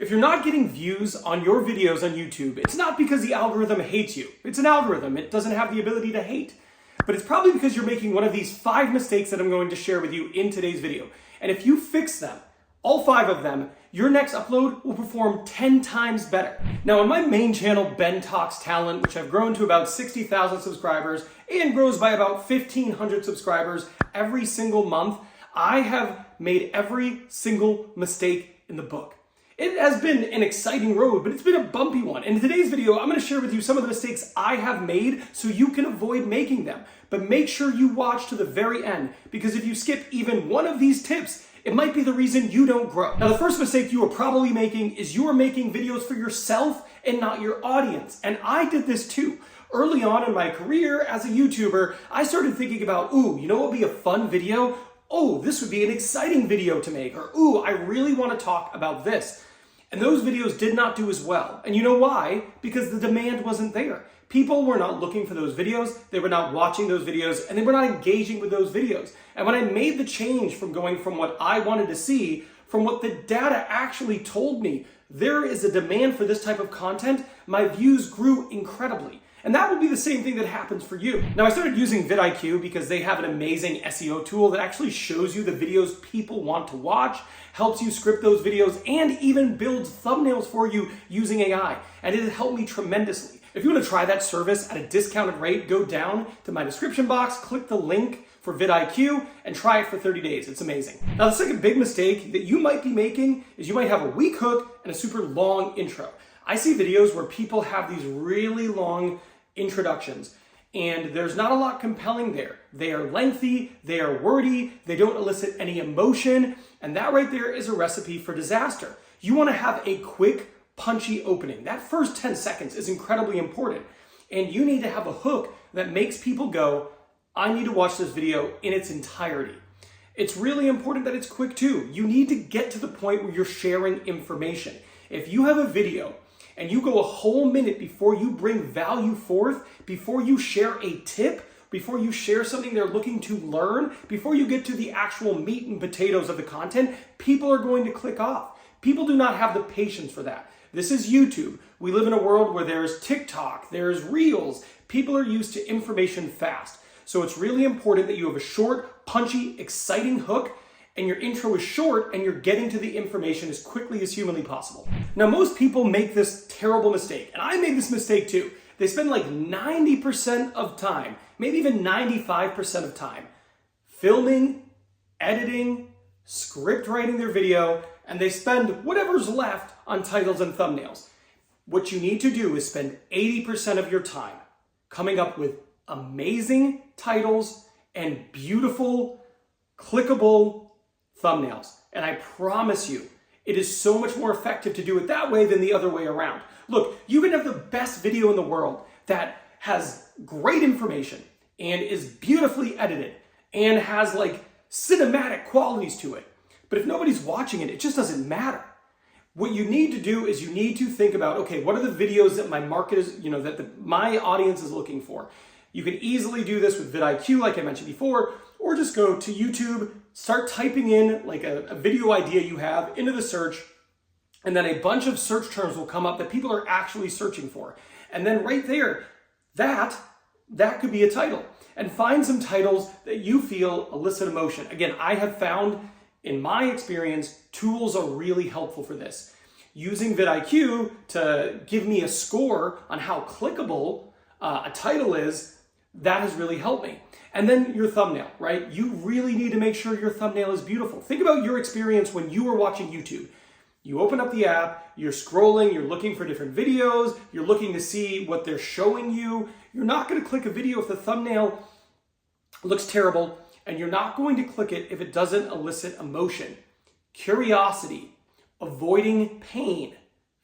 If you're not getting views on your videos on YouTube, it's not because the algorithm hates you. It's an algorithm. It doesn't have the ability to hate. But it's probably because you're making one of these 5 mistakes that I'm going to share with you in today's video. And if you fix them, all 5 of them, your next upload will perform 10 times better. Now on my main channel, Ben Talks Talent, which I've grown to about 60,000 subscribers and grows by about 1,500 subscribers every single month, I have made every single mistake in the book. It has been an exciting road, but it's been a bumpy one. And in today's video, I'm going to share with you some of the mistakes I have made so you can avoid making them. But make sure you watch to the very end, because if you skip even one of these tips, it might be the reason you don't grow. Now, the first mistake you are probably making is you are making videos for yourself and not your audience. And I did this too. Early on in my career as a YouTuber, I started thinking about, ooh, you know what would be a fun video? Oh, this would be an exciting video to make, or ooh, I really want to talk about this. And those videos did not do as well. And you know why? Because the demand wasn't there. People were not looking for those videos, they were not watching those videos, and they were not engaging with those videos. And when I made the change from going from what I wanted to see, from what the data actually told me, there is a demand for this type of content, my views grew incredibly. And that would be the same thing that happens for you. Now, I started using vidIQ because they have an amazing SEO tool that actually shows you the videos people want to watch, helps you script those videos, and even builds thumbnails for you using AI. And it has helped me tremendously. If you want to try that service at a discounted rate, go down to my description box, click the link for vidIQ, and try it for 30 days. It's amazing. Now, the second big mistake that you might be making is you might have a weak hook and a super long intro. I see videos where people have these really long introductions, and there's not a lot compelling there. They are lengthy, they are wordy, they don't elicit any emotion, and that right there is a recipe for disaster. You want to have a quick, punchy opening. That first 10 seconds is incredibly important, and you need to have a hook that makes people go, I need to watch this video in its entirety. It's really important that it's quick too. You need to get to the point where you're sharing information. If you have a video and you go a whole minute before you bring value forth, before you share a tip, before you share something they're looking to learn, before you get to the actual meat and potatoes of the content, people are going to click off. People do not have the patience for that. This is YouTube. We live in a world where there's TikTok, there's Reels. People are used to information fast. So it's really important that you have a short, punchy, exciting hook, and your intro is short and you're getting to the information as quickly as humanly possible. Now, most people make this terrible mistake, and I made this mistake too. They spend like 90% of time, maybe even 95% of time, filming, editing, script writing their video, and they spend whatever's left on titles and thumbnails. What you need to do is spend 80% of your time coming up with amazing titles and beautiful, clickable thumbnails. And I promise you, it is so much more effective to do it that way than the other way around. Look, you can have the best video in the world that has great information and is beautifully edited and has like cinematic qualities to it. But if nobody's watching it, it just doesn't matter. What you need to do is you need to think about, okay, what are the videos that my market is, my audience is looking for? You can easily do this with vidIQ, like I mentioned before, or just go to YouTube, start typing in like a video idea you have into the search, and then a bunch of search terms will come up that people are actually searching for. And then right there, that could be a title. And find some titles that you feel elicit emotion. Again, I have found in my experience, tools are really helpful for this. Using vidIQ to give me a score on how clickable a title is, that has really helped me. And then your thumbnail, right? You really need to make sure your thumbnail is beautiful. Think about your experience when you were watching YouTube. You open up the app, you're scrolling, you're looking for different videos, you're looking to see what they're showing you. You're not going to click a video if the thumbnail looks terrible, and you're not going to click it if it doesn't elicit emotion, curiosity, avoiding pain,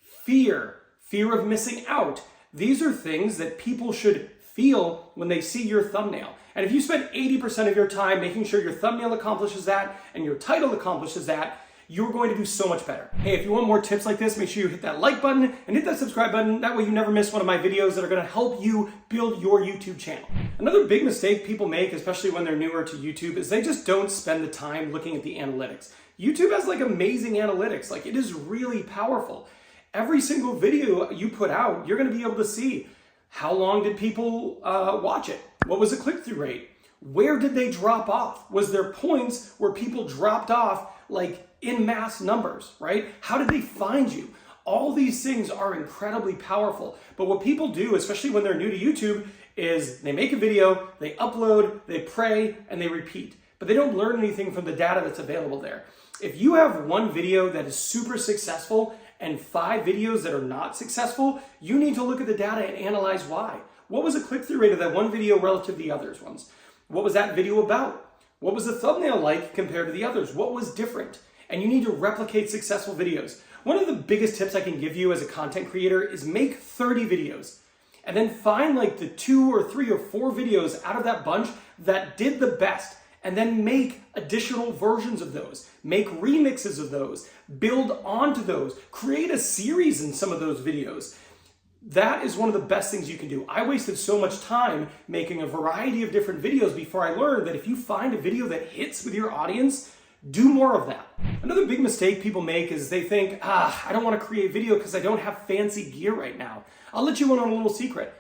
fear of missing out. These are things that people should feel when they see your thumbnail. And if you spend 80% of your time making sure your thumbnail accomplishes that and your title accomplishes that, you're going to do so much better. Hey, if you want more tips like this, make sure you hit that like button and hit that subscribe button. That way you never miss one of my videos that are gonna help you build your YouTube channel. Another big mistake people make, especially when they're newer to YouTube, is they just don't spend the time looking at the analytics. YouTube has like amazing analytics. Like, it is really powerful. Every single video you put out, you're going to be able to see how long did people watch it? What was the click-through rate? Where did they drop off? Was there points where people dropped off like in mass numbers, right? How did they find you? All these things are incredibly powerful. But what people do, especially when they're new to YouTube, is they make a video, they upload, they pray, and they repeat. But they don't learn anything from the data that's available there. If you have one video that is super successful and 5 videos that are not successful, you need to look at the data and analyze why. What was the click-through rate of that one video relative to the others ones? What was that video about? What was the thumbnail like compared to the others? What was different? And you need to replicate successful videos. One of the biggest tips I can give you as a content creator is make 30 videos and then find like the 2 or 3 or 4 videos out of that bunch that did the best, and then make additional versions of those, make remixes of those, build onto those, create a series in some of those videos. That is one of the best things you can do. I wasted so much time making a variety of different videos before I learned that if you find a video that hits with your audience, do more of that. Another big mistake people make is they think, I don't want to create video because I don't have fancy gear right now. I'll let you in on a little secret.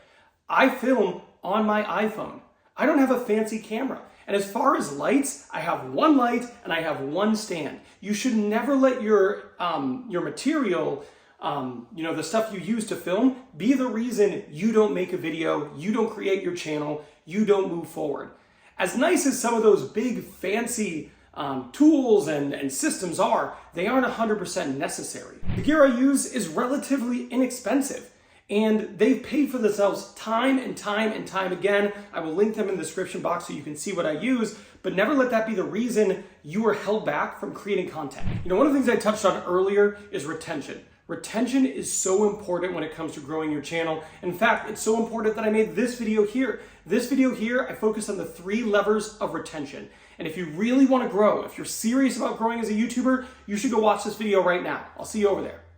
I film on my iPhone. I don't have a fancy camera. And as far as lights, I have one light and I have one stand. You should never let your material, the stuff you use to film, be the reason you don't make a video, you don't create your channel, you don't move forward. As nice as some of those big fancy tools and systems are, they aren't 100% necessary. The gear I use is relatively inexpensive, and they've paid for themselves time and time and time again. I will link them in the description box so you can see what I use, but never let that be the reason you are held back from creating content. One of the things I touched on earlier is retention. Retention is so important when it comes to growing your channel. In fact, it's so important that I made this video here. This video here, I focus on the 3 levers of retention. And if you really want to grow, if you're serious about growing as a YouTuber, you should go watch this video right now. I'll see you over there.